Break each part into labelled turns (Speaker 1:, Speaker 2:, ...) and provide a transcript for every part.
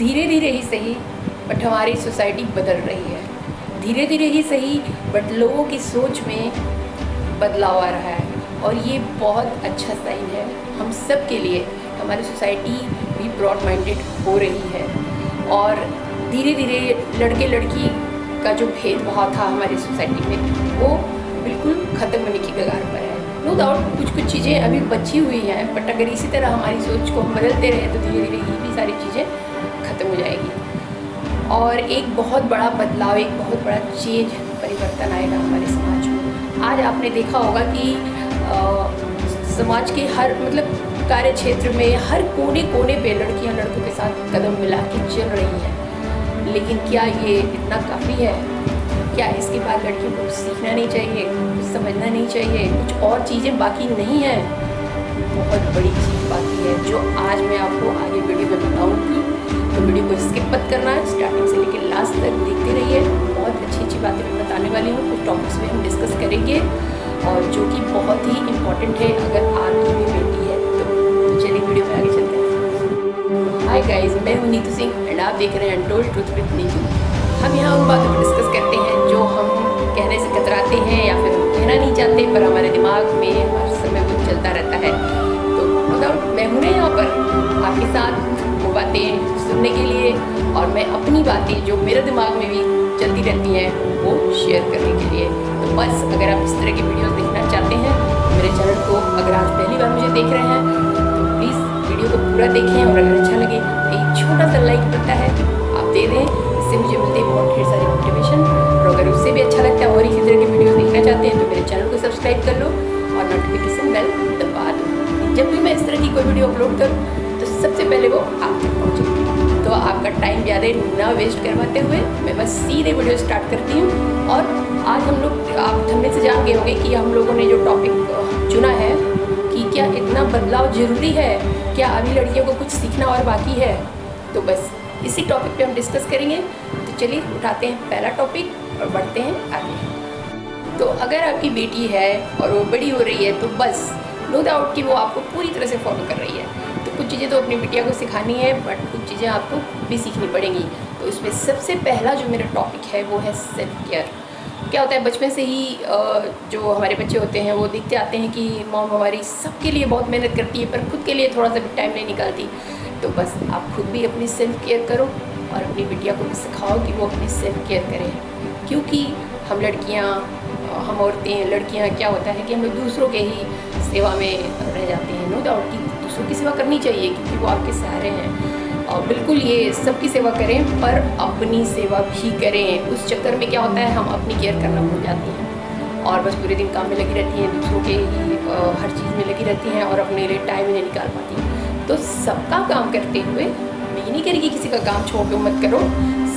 Speaker 1: धीरे धीरे ही सही बट हमारी सोसाइटी बदल रही है। धीरे धीरे ही सही बट लोगों की सोच में बदलाव आ रहा है और ये बहुत अच्छा साइन है हम सब के लिए। हमारी सोसाइटी भी ब्रॉड माइंडेड हो रही है और धीरे धीरे लड़के लड़की का जो भेदभाव था हमारी सोसाइटी में वो बिल्कुल ख़त्म होने की कगार पर है। नो डाउट कुछ चीज़ें अभी बची हुई हैं बट अगर इसी तरह हमारी सोच को हम बदलते रहे तो धीरे धीरे ये भी सारी चीज़ें ख़त्म हो जाएगी और एक बहुत बड़ा बदलाव, एक बहुत बड़ा चेंज, परिवर्तन आएगा हमारे समाज में। आज आपने देखा होगा कि समाज के हर कार्य क्षेत्र में हर कोने कोने पे लड़कियां लड़कों के साथ कदम मिला के चल रही हैं। लेकिन क्या ये इतना काफ़ी है? क्या इसके बाद लड़कियों को सीखना नहीं चाहिए, कुछ समझना नहीं चाहिए, कुछ और चीज़ें बाकी नहीं हैं? बहुत बड़ी चीज़ बाकी है जो आज मैं आपको आगे वीडियो में बताऊंगी। तो वीडियो को स्किप मत करना, स्टार्टिंग से लेकर लास्ट तक देखते रहिए। बहुत अच्छी अच्छी बातें मैं बताने वाली हूँ, कुछ टॉपिक्स में हम डिस्कस करेंगे और जो कि बहुत ही इम्पोर्टेंट है अगर आपकी भी बेटी है तो चलिए वीडियो में आगे चलते हैं। हाय गाइस, मैं हूँ नीतू सिंह एंड आप देख रहे हैं अनटोल्ड ट्रुथ विद नीतू। हम यहाँ उन बातों पर डिस्कस करते हैं जो हम कहने से कतराते हैं या फिर हम कहना नहीं चाहते पर हमारे दिमाग में हर समय वो चलता रहता है। तो नो डाउट मैं हूँ यहाँ पर आपके साथ वो बातें सुनने के लिए और मैं अपनी बातें जो मेरे दिमाग में भी चलती रहती हैं वो शेयर करने के लिए। तो बस अगर आप इस तरह की वीडियोस देखना चाहते हैं मेरे चैनल को अगर आज पहली बार मुझे देख रहे हैं तो प्लीज़ वीडियो को पूरा देखें और अगर अच्छा लगे तो एक छोटा सा लाइक बनता है आप दे दें, इससे मुझे मिलती है बहुत ढेर सारी मोटिवेशन। और अगर उससे भी अच्छा लगता है और इसी तरह की वीडियो देखना चाहते हैं तो मेरे चैनल को सब्सक्राइब कर लो और नोटिफिकेशन बेल दबा दो। जब भी मैं इस तरह की कोई वीडियो अपलोड करूँ तो सबसे पहले वो आप तक पहुँचे। तो आपका टाइम ज़्यादा ना वेस्ट करवाते हुए मैं बस सीधे वीडियो स्टार्ट करती हूँ। और आज हम लोग, आप थंबनेल से जान गए होंगे कि हम लोगों ने जो टॉपिक चुना है कि क्या इतना बदलाव ज़रूरी है, क्या अभी लड़कियों को कुछ सीखना और बाकी है, तो बस इसी टॉपिक पे हम डिस्कस करेंगे। तो चलिए उठाते हैं पहला टॉपिक और बढ़ते हैं आगे। तो अगर आपकी बेटी है और वो बड़ी हो रही है तो बस नो डाउट कि वो आपको पूरी तरह से फॉलो कर रही है। तो कुछ चीज़ें तो अपनी बिटिया को सिखानी है बट कुछ चीज़ें आपको भी सीखनी पड़ेंगी। तो इसमें सबसे पहला जो मेरा टॉपिक है वो है सेल्फ केयर। क्या होता है बचपन से ही जो हमारे बच्चे होते हैं वो देखते आते हैं कि मॉम हमारी सबके लिए बहुत मेहनत करती है पर खुद के लिए थोड़ा सा भी टाइम नहीं निकालती। तो बस आप खुद भी अपनी सेल्फ केयर करो और अपनी बिटिया को भी सिखाओ कि वो अपनी सेल्फ केयर करें। क्योंकि हम लड़कियां, हम औरतें, लड़कियां, क्या होता है कि हम लोग दूसरों के ही सेवा में रह जाते हैं। नो डाउट कि दूसरों की सेवा करनी चाहिए क्योंकि वो आपके सहारे हैं और बिल्कुल ये सबकी सेवा करें पर अपनी सेवा भी करें। उस चक्कर में क्या होता है हम अपनी केयर करना भूल जाती हैं और बस पूरे दिन काम में लगी रहती हैं, दूसरों के ही हर चीज़ में लगी रहती हैं और अपने लिए टाइम नहीं निकाल पाती। तो सबका काम करते हुए, मैं नहीं करेगी किसी का काम छोड़ के मत करो,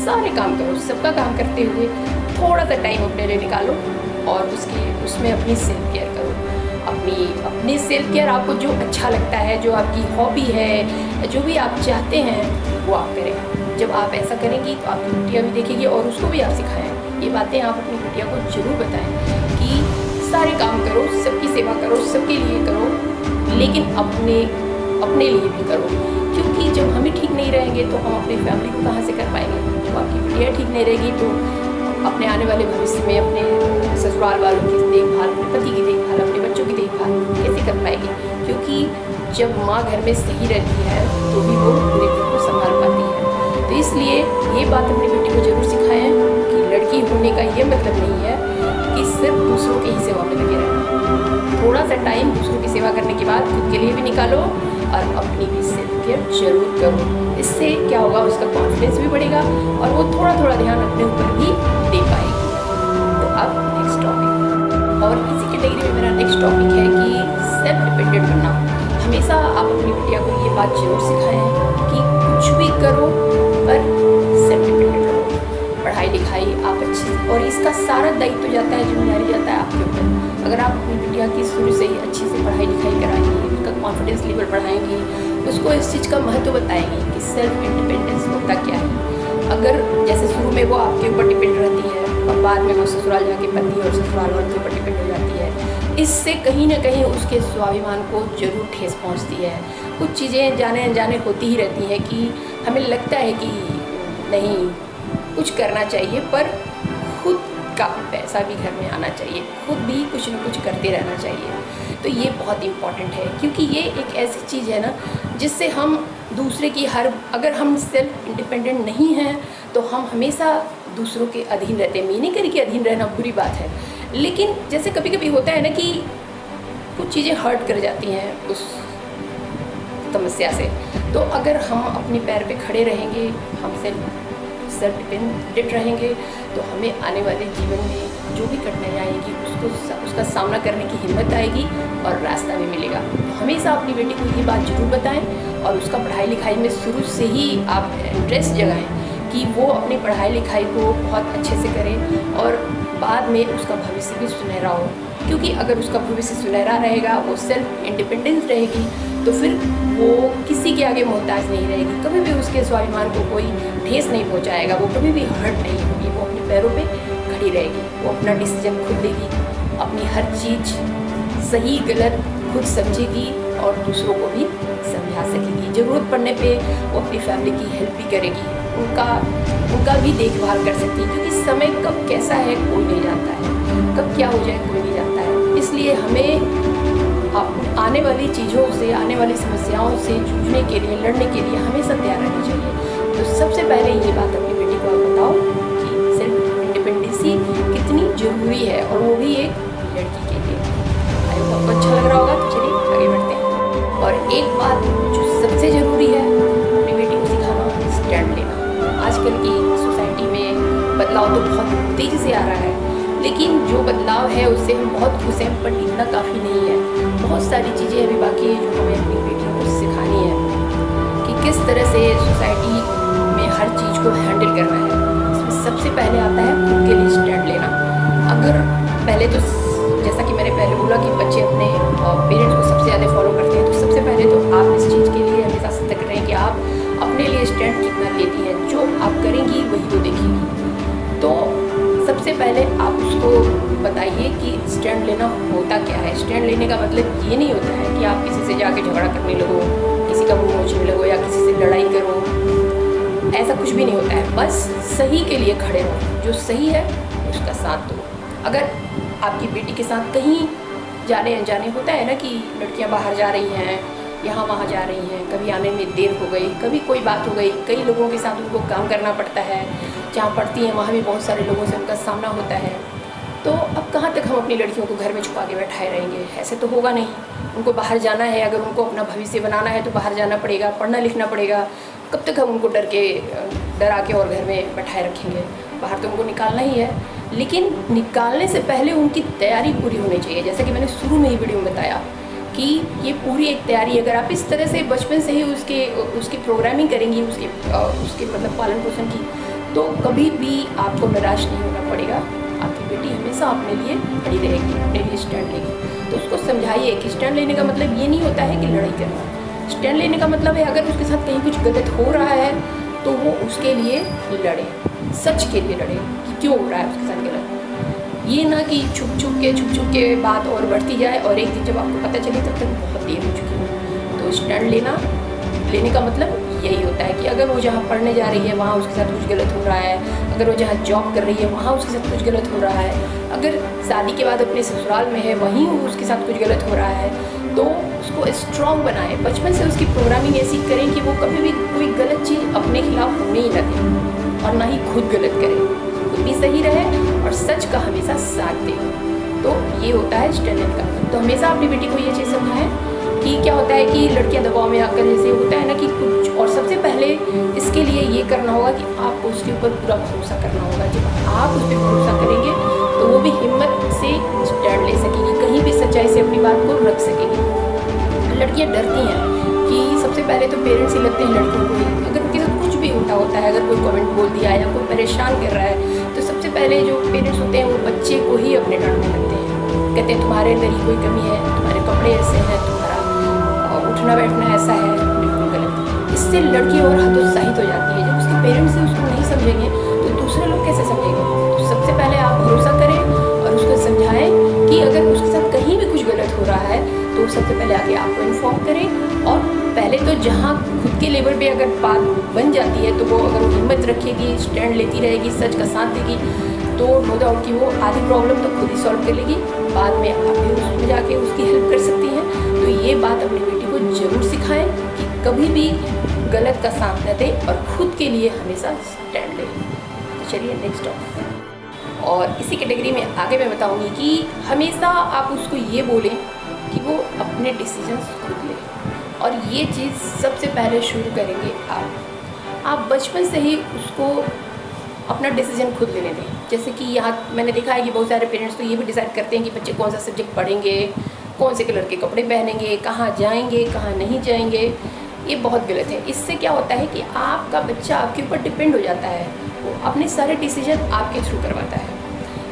Speaker 1: सारे काम करो, सबका काम करते हुए थोड़ा सा टाइम अपने लिए निकालो और उसमें अपनी सेल्फ केयर करो। अपनी सेल्फ केयर आपको जो अच्छा लगता है, जो आपकी हॉबी है, जो भी आप चाहते हैं वो आप करें। जब आप ऐसा करेंगी तो आपकी बिटिया भी देखेगी और उसको भी आप सिखाएं। ये बातें आप अपनी बिटिया को ज़रूर बताएं कि सारे काम करो, सबकी सेवा करो, सबके लिए करो लेकिन अपने लिए भी करो। क्योंकि जब हम ही ठीक नहीं रहेंगे तो हम अपनी फैमिली को कहाँ से कर पाएंगे। जब आपकी बिटिया ठीक नहीं रहेगी तो अपने आने वाले भविष्य में अपने ससुराल वालों की देखभाल, अपने पति की देखभाल, अपने बच्चों की देखभाल कैसे कर पाएगी। क्योंकि जब माँ घर में सही रहती है तो भी वो पूरे घर को संभाल पाती है। तो इसलिए ये बात अपनी बेटी को जरूर सिखाएं कि लड़की होने का ये मतलब नहीं है कि सिर्फ दूसरों की ही सेवा में लगे रहना। थोड़ा सा टाइम दूसरों की सेवा करने के बाद खुद के लिए भी निकालो और अपनी भी सेल्फ केयर जरूर करो। इससे क्या होगा, उसका कॉन्फिडेंस भी बढ़ेगा और वो थोड़ा थोड़ा ध्यान अपने ऊपर भी दे पाएगी। तो अब नेक्स्ट टॉपिक, और इसी कैटेगरी में मेरा नेक्स्ट टॉपिक है कि सेल्फ डिपेंडेंट बनना। हमेशा आप अपनी बिटिया को ये बात जरूर सिखाएं कि कुछ भी करो पर सेल्फ डिपेंडेंट रहो। पढ़ाई लिखाई आप अच्छी, और इसका सारा दायित्व जाता है, जिम्मेदारी जाता है आपके ऊपर। अगर आप अपनी बिटिया की शुरू से ही अच्छी से पढ़ाई लिखाई कराएंगी, उसका कॉन्फिडेंस लेवल बढ़ाएंगी, उसको इस चीज़ का महत्व बताएंगी कि सेल्फ इंडिपेंडेंस होता क्या है। अगर जैसे शुरू में वो आपके ऊपर डिपेंड रहती है और बाद में वो ससुराल जाके पति और ससुराल वालों के ऊपर डिपेंड हो जाती है, इससे कहीं ना कहीं उसके स्वाभिमान को जरूर ठेस पहुंचती है। कुछ चीज़ें जाने अनजाने होती ही रहती हैं कि हमें लगता है कि नहीं कुछ करना चाहिए, पर खुद का पैसा भी घर में आना चाहिए, खुद भी कुछ न कुछ करते रहना चाहिए। तो ये बहुत इम्पॉर्टेंट है, क्योंकि ये एक ऐसी चीज़ है ना जिससे हम दूसरे की अगर हम सेल्फ इंडिपेंडेंट नहीं हैं तो हम हमेशा दूसरों के अधीन रहते हैं। मैं नहीं करी कि अधीन रहना बुरी बात है, लेकिन जैसे कभी कभी होता है ना कि कुछ चीज़ें हर्ट कर जाती हैं उस समस्या से। तो अगर हम अपने पैर पे खड़े रहेंगे, हम सेल्फ डिपेंडेंट रहेंगे, तो हमें आने वाले जीवन में जो भी कठिनाई आएगी उसका सामना करने की हिम्मत आएगी और रास्ता भी मिलेगा। तो हमेशा अपनी बेटी को ये बात जरूर बताएं और उसका पढ़ाई लिखाई में शुरू से ही आप इंटरेस्ट जगाएं कि वो अपनी पढ़ाई लिखाई को बहुत अच्छे से करे और बाद में उसका भविष्य भी सुनहरा हो। क्योंकि अगर उसका भविष्य सुनहरा रहेगा, वो सेल्फ इंडिपेंडेंस रहेगी, तो फिर वो किसी के आगे मोहताज नहीं रहेगी। कभी भी उसके स्वाभिमान को कोई ठेस नहीं पहुंचाएगा, वो कभी भी हर्ट नहीं होगी, वो अपने पैरों पे खड़ी रहेगी, वो अपना डिसीजन खुद लेगी, अपनी हर चीज़ सही गलत खुद समझेगी और दूसरों को भी समझा सकेगी। ज़रूरत पड़ने पे वो अपनी फैमिली की हेल्प भी करेगी, उनका भी देखभाल कर सकती है। क्योंकि समय कब कैसा है कोई नहीं जानता है, कब क्या हो जाए कोई नहीं जानता है। इसलिए हमें आने वाली चीज़ों से, आने वाली समस्याओं से जूझने के लिए, लड़ने के लिए हमेशा तैयार रहना चाहिए। तो सबसे पहले ये बात अपनी बेटी को आप बताओ कि सेल्फ इंडिपेंडेंसी कितनी ज़रूरी है, और वो भी एक लड़की के लिए। आपको अच्छा लग रहा होगा, तो चलिए आगे बढ़ते हैं। और एक बात जो सबसे ज़रूरी है अपनी बेटी को सिखाना, स्टैंड लेना। आजकल की सोसाइटी में बदलाव तो बहुत तेज़ी से आ रहा है, लेकिन जो बदलाव है उससे हम बहुत खुश हैं, पर इतना काफ़ी नहीं है। बहुत सारी चीज़ें अभी बाकी है जो हमें अपनी बेटियों को सिखानी है कि किस तरह से सोसाइटी में हर चीज़ को हैंडल करना है। इसमें सबसे पहले आता है खुद के लिए स्टैंड लेना। अगर पहले तो जैसा कि मैंने पहले बोला कि बच्चे अपने पेरेंट्स को सबसे ज़्यादा फॉलो करते हैं, तो सबसे पहले तो आप इस चीज़ के लिए हमेशा सतर्क रहें कि आप अपने लिए स्टैंड कितना लेती हैं। जो आप करेंगी वही वो देखेंगी। तो सबसे पहले आप उसको बताइए कि स्टैंड लेना होता क्या है। स्टैंड लेने का मतलब ये नहीं होता है कि आप किसी से जाके झगड़ा करने लगो, किसी का मुंह नोचने लगो या किसी से लड़ाई करो, ऐसा कुछ भी नहीं होता है। बस सही के लिए खड़े रहो, जो सही है उसका साथ दो। अगर आपकी बेटी के साथ कहीं जाने अनजाने होता है ना कि लड़कियां बाहर जा रही हैं, यहाँ वहाँ जा रही हैं, कभी आने में देर हो गई, कभी कोई बात हो गई, कई लोगों के साथ उनको काम करना पड़ता है, जहाँ पढ़ती हैं वहाँ भी बहुत सारे लोगों से उनका सामना होता है। तो अब कहाँ तक हम अपनी लड़कियों को घर में छुपा के बैठाए रहेंगे? ऐसे तो होगा नहीं। उनको बाहर जाना है, अगर उनको अपना भविष्य बनाना है तो बाहर जाना पड़ेगा, पढ़ना लिखना पड़ेगा। कब तक हम उनको डरा के और घर में बैठाए रखेंगे? बाहर तो उनको निकालना ही है, लेकिन निकालने से पहले उनकी तैयारी पूरी होनी चाहिए। जैसे कि मैंने शुरू में ही वीडियो में बताया कि ये पूरी एक तैयारी, अगर आप इस तरह से बचपन से ही उसकी प्रोग्रामिंग करेंगी, उसके मतलब पालन पोषण की, तो कभी भी आपको निराश नहीं होना पड़ेगा। आपकी बेटी हमेशा अपने लिए खड़ी रहेगी, अपने लिए स्टैंड लेगी। तो उसको समझाइए कि स्टैंड लेने का मतलब ये नहीं होता है कि लड़ाई करना। स्टैंड लेने का मतलब है अगर उसके साथ कहीं कुछ गलत हो रहा है तो वो उसके लिए लड़े, सच के लिए लड़े कि क्यों हो रहा है उसके साथ गलत। ये ना कि छुप छुप के बात और बढ़ती जाए और एक दिन जब आपको पता चले तब तक बहुत देर हो चुकी हो। तो स्टैंड लेने का मतलब यही होता है कि अगर वो जहाँ पढ़ने जा रही है वहाँ उसके साथ कुछ गलत हो रहा है, अगर वो जहाँ जॉब कर रही है वहाँ उसके साथ कुछ गलत हो रहा है, अगर शादी के बाद अपने ससुराल में है वहीं उसके साथ कुछ गलत हो रहा है, तो उसको स्ट्रॉन्ग बनाएं। बचपन से उसकी प्रोग्रामिंग ऐसी करें कि वो कभी भी कोई गलत चीज़ अपने खिलाफ होने ही न दें और ना ही खुद गलत करे, खुद भी सही रहे और सच का हमेशा साथ दे। तो ये होता है स्टैंड का। तो हमेशा अपनी बेटी को ये चीज़ समझाएं कि क्या होता है कि लड़कियां दबाव में आकर, जैसे होता है ना कि कुछ, और सबसे पहले इसके लिए ये करना होगा कि आपको उसके ऊपर पूरा भरोसा करना होगा। जब आप उस पर भरोसा करेंगे तो वो भी हिम्मत से स्टैंड ले सकेगी, कहीं भी सच्चाई से अपनी बात को रख सकेगी। लड़कियां डरती हैं कि सबसे पहले तो पेरेंट्स ही लगते हैं लड़कियों को ही। अगर उनके साथ कुछ भी उल्टा होता है, अगर कोई कमेंट बोल दिया या कोई परेशान कर रहा है, तो सबसे पहले जो पेरेंट्स होते हैं वो बच्चे को ही अपने डांटने लगते हैं। कहते हैं तुम्हारे अंदर ही कोई कमी है, तुम्हारे कपड़े ऐसे हैं, तुम्हारा उठना बैठना ऐसा है, बिल्कुल गलत। इससे लड़की और हतोत्साहित हो जाती है। जब उसके पेरेंट्स उसको नहीं समझेंगे तो दूसरे लोग कैसे समझेंगे? तो सबसे पहले आप भरोसा करें और उसको समझाएं कि अगर उसके साथ कहीं भी कुछ गलत हो रहा है तो सबसे पहले आके आपको इन्फॉर्म करें और पहले तो जहाँ खुद के लेवल पे अगर बात बन जाती है तो वो अगर हिम्मत रखेगी, स्टैंड लेती रहेगी, सच का साथ देगी, तो नो डाउट कि वो आधी प्रॉब्लम तो खुद ही सॉल्व कर लेगी। बाद में आप भी उसमें जाके उसकी हेल्प कर सकती हैं। तो ये बात अपनी बेटी को ज़रूर सिखाएं कि कभी भी गलत का साथ न दें और खुद के लिए हमेशा स्टैंड लें। तो चलिए नेक्स्ट टॉपिक। और इसी कैटेगरी में आगे मैं बताऊंगी कि हमेशा आप उसको ये बोलें कि वो अपने डिसीजंस खुद ले, और ये चीज़ सबसे पहले शुरू करेंगे आप बचपन से ही उसको अपना डिसीजन खुद लेने दें। जैसे कि यहाँ मैंने देखा है कि बहुत सारे पेरेंट्स तो ये भी डिसाइड करते हैं कि बच्चे कौन सा सब्जेक्ट पढ़ेंगे, कौन से कलर के कपड़े पहनेंगे, कहाँ जाएंगे, कहाँ नहीं जाएंगे। ये बहुत गलत है। इससे क्या होता है कि आपका बच्चा आपके ऊपर डिपेंड हो जाता है, वो अपने सारे डिसीजन आपके थ्रू करवाता है।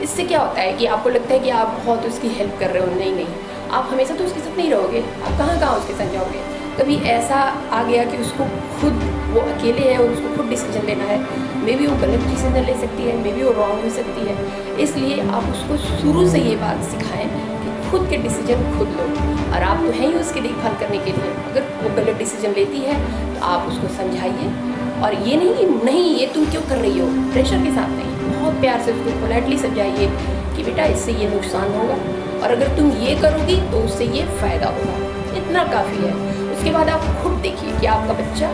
Speaker 1: इससे क्या होता है कि आपको लगता है कि आप बहुत उसकी हेल्प कर रहे हो। नहीं, आप हमेशा तो उसके साथ नहीं रहोगे, आप कहाँ उसके साथ जाओगे। कभी ऐसा आ गया कि उसको खुद वो अकेले है और उसको खुद डिसीजन लेना है, मे बी वो गलत डिसीजन ले सकती है, मे बी वो रॉन्ग हो सकती है। इसलिए आप उसको शुरू से ये बात सिखाएं कि खुद के डिसीजन खुद लो, और आप तो हैं ही उसकी देखभाल करने के लिए। अगर वो गलत डिसीजन लेती है तो आप उसको समझाइए, और ये नहीं ये तुम क्यों कर रही हो, प्रेशर के साथ नहीं, बहुत प्यार से उसको पोलाइटली समझाइए कि बेटा इससे ये नुकसान होगा, और अगर तुम ये करोगी तो उससे ये फ़ायदा होगा। इतना काफ़ी है। उसके बाद आप खुद देखिए कि आपका बच्चा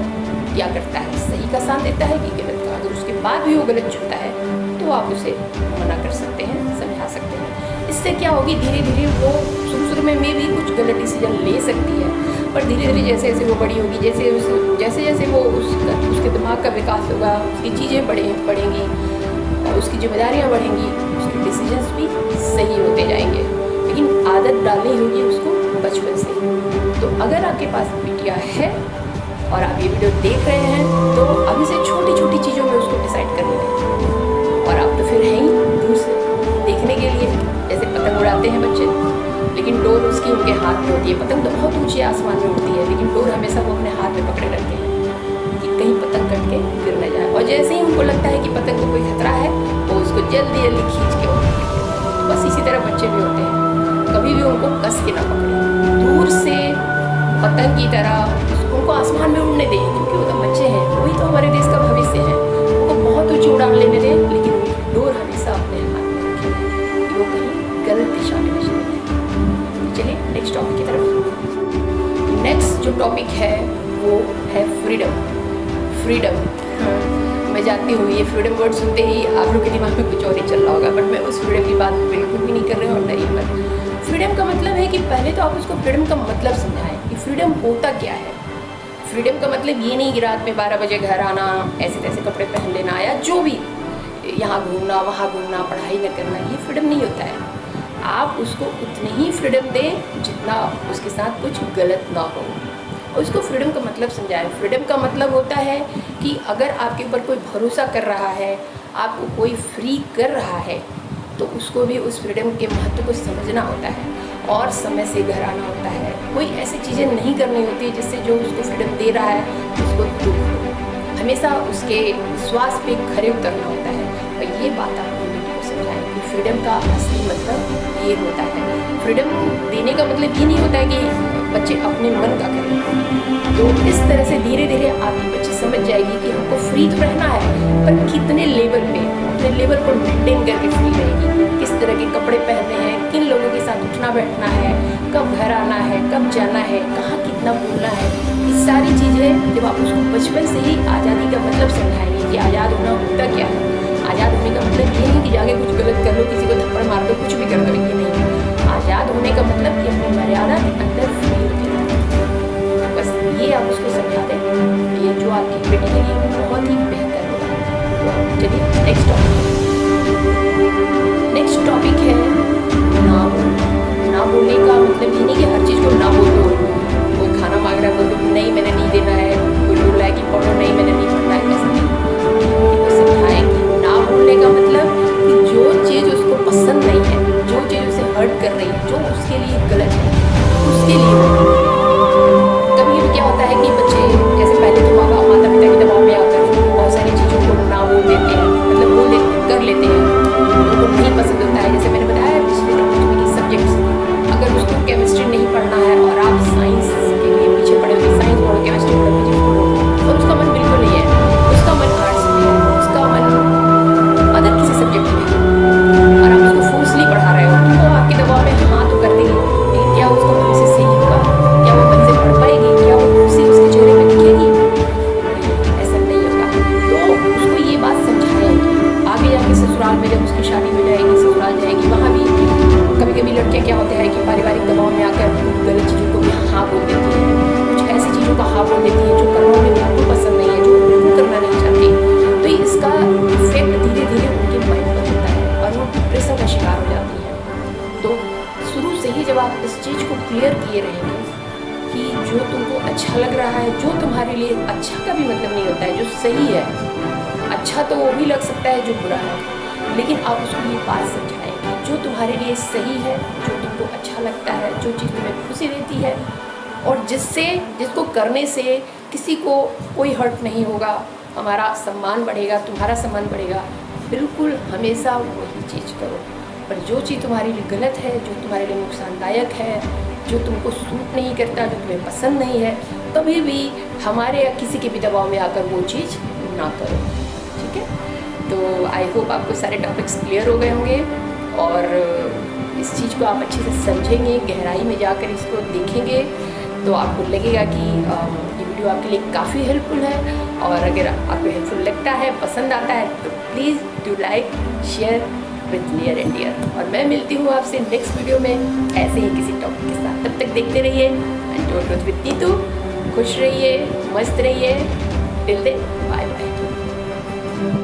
Speaker 1: क्या करता है, सही का साथ देता है कि गलत का। अगर उसके बाद भी वो गलत चुनता है तो आप उसे मना कर सकते हैं, समझा सकते हैं। इससे क्या होगी, धीरे धीरे वो शुरू में भी कुछ गलत डिसीजन ले सकती है, पर धीरे धीरे जैसे जैसे वो बड़ी होगी, जैसे जैसे वो उसके दिमाग का विकास होगा, उसकी चीज़ें बढ़ेंगी और उसकी जिम्मेदारियाँ बढ़ेंगी, उसके डिसीजंस भी सही होते जाएंगे। लेकिन आदत डालनी होगी उसको बचपन से। तो अगर आपके पास बिटिया है और आप ये वीडियो देख रहे हैं तो अभी से छोटी छोटी चीज़ों में उसको डिसाइड करने दें। और आप तो फिर हैं ही दूर से देखने के लिए, जैसे पतंग उड़ाते हैं बच्चे, लेकिन डोर उसकी उनके हाथ में होती है। पतंग तो बहुत ऊंचे आसमान में उड़ती है, लेकिन डोर हमेशा वो अपने हाथ में पकड़े रहते हैं कि कहीं पतंग कट के गिर न जाए। और जैसे ही उनको लगता है कि पतंग को कोई खतरा है, वो उसको जल्दी जल्दी खींच के उड़ाते। बस इसी तरह बच्चे भी होते हैं, कभी भी उनको कस के ना पकड़े, दूर से पतंग की तरह उनको आसमान में उड़ने दें, क्योंकि वो तो बच्चे हैं, वही तो हमारे देश का भविष्य है। उनको बहुत ऊंची उड़ान लेने दें, लेकिन डोर हमेशा अपने हाथ में रखें, वो कहीं गलत दिशा में न चले। चलिए नेक्स्ट टॉपिक की तरफ। नेक्स्ट जो टॉपिक है वो है फ्रीडम। मैं जानती हूँ ये फ्रीडम वर्ड सुनते ही आप लोग के दिमाग में कुछ और ही चल रहा होगा, बट मैं उस फ्रीडम की बात बिल्कुल भी नहीं कर रही हूँ। और नहीं, मत। फ्रीडम का मतलब है कि पहले तो आप उसको फ्रीडम का मतलब समझाएं कि फ्रीडम होता क्या है। फ्रीडम का मतलब ये नहीं कि रात में 12 बजे घर आना, ऐसे तैसे कपड़े पहन लेना, या जो भी यहाँ घूमना वहाँ घूमना, पढ़ाई न करना, ये फ्रीडम नहीं होता है। आप उसको उतनी ही फ्रीडम दें जितना उसके साथ कुछ गलत ना हो, और उसको फ्रीडम का मतलब समझाएं। फ्रीडम का मतलब होता है कि अगर आपके ऊपर कोई भरोसा कर रहा है, आपको कोई फ्री कर रहा है, तो उसको भी उस फ्रीडम के महत्व को समझना होता है और समय से घर आना होता है। कोई ऐसी चीज़ें नहीं करनी होती जिससे जो उसको फ्रीडम दे रहा है उसको दुख हो। हमेशा उसके विश्वास पे खरे उतरना होता है, और ये बात आप अपनी बेटी को समझाएं कि फ्रीडम का असली मतलब ये होता है। फ्रीडम देने का मतलब ये नहीं होता है कि बच्चे अपने मन का करें। तो इस तरह से धीरे धीरे आपकी बच्ची समझ जाएगी कि हमको फ्री तो रहना है, पर कितने लेवल पे, अपने लेवल को मेंटेन करके फ्री रहेगी। किस तरह के कपड़े पहनने हैं, किन लोगों के साथ उठना बैठना है, कब घर आना है, कब जाना है, कहाँ कितना बोलना है, ये सारी चीज़ें जब आप उसको बचपन से ही आज़ादी का मतलब समझाएंगे कि आज़ाद होना होता क्या है। आज़ाद होने का मतलब ये नहीं कि जाके कुछ गलत कर लो, किसी को थप्पड़ मार दो, कुछ भी कर दो, ये नहीं। आज़ाद होने का मतलब कि अपनी मर्यादा के अंदर फ्री होते हैं। बस ये आप उसको समझा दें, ये जो आपकी बेटी के लिए बहुत ही बेहतर होगा। तो चलिए नेक्स्ट टॉपिक है ना बोलने का मतलब ये नहीं कि हर चीज़ को ना बोल दो। कोई खाना मांग रहा है बोल दो नहीं मैंने नहीं देना है, कोई बोल रहा है कि पढ़ो नहीं मैंने नहीं पढ़ना है, ऐसा नहीं। तो समझाएं कि ना बोलने का मतलब कि जो चीज़ उसको पसंद नहीं है, जो चीज़ उसे हर्ट कर रही है, जो उसके लिए गलत है, उसके लिए कभी भी क्या होता है कि बच्चे जैसे पहले तो माता पिता के दबाव में आकर बहुत सारी चीज़ों को ना बोल देते हैं, मतलब कर लेते हैं, उनको नहीं पसंद होता है। जैसे मैंने बताया पिछले टॉपिक में कि सब्जेक्ट्स, अगर उसको केमिस्ट्री नहीं पढ़ना है और आप साइंस के लिए पीछे पड़े हो, साइंस पढ़ो, ससुराल में जब उसकी शादी हो जाएगी, ससुराल जाएगी, वहाँ भी कभी कभी लड़कियाँ क्या होते हैं कि पारिवारिक दबाव में आकर गलत चीज़ों को भी हाँ बोल देती हैं, कुछ ऐसी चीज़ों का हाँ बोल देती हैं जो करना उन्हें बिल्कुल पसंद नहीं है, जो बिल्कुल करना नहीं चाहती। तो इसका इफेक्ट धीरे धीरे उनके माइंड पर होता है और वो डिप्रेशन का शिकार हो जाती है। तो शुरू से ही जब आप इस चीज़ को क्लियर किए रहेंगे कि जो तुमको अच्छा लग रहा है, जो तुम्हारे लिए अच्छा का भी मतलब नहीं होता है, जो सही है, अच्छा तो वो भी लग सकता है जो बुरा है, लेकिन आप उसको ये बात समझाएंगे जो तुम्हारे लिए सही है, जो तुमको अच्छा लगता है, जो चीज़ तुम्हें खुशी देती है और जिसको करने से किसी को कोई हर्ट नहीं होगा, हमारा सम्मान बढ़ेगा, तुम्हारा सम्मान बढ़ेगा, बिल्कुल हमेशा वही चीज़ करो। पर जो चीज़ तुम्हारे लिए गलत है, जो तुम्हारे लिए नुकसानदायक है, जो तुमको सूट नहीं करता, जो तुम्हें पसंद नहीं है, कभी भी हमारे या किसी के भी दबाव में आकर वो चीज़ ना करो। ठीक है, तो आई होप आपको सारे टॉपिक्स क्लियर हो गए होंगे और इस चीज़ को आप अच्छे से समझेंगे, गहराई में जाकर इसको देखेंगे तो आपको लगेगा कि ये वीडियो आपके लिए काफ़ी हेल्पफुल है। और अगर आपको हेल्पफुल लगता है, पसंद आता है तो please do like, share with near and dear. और मैं मिलती हूँ आपसे नेक्स्ट वीडियो में ऐसे ही किसी टॉपिक के साथ। तब तक देखते रहिए एंड डोंट विथ नीतू। खुश रहिए, मस्त रहिए, टिल देन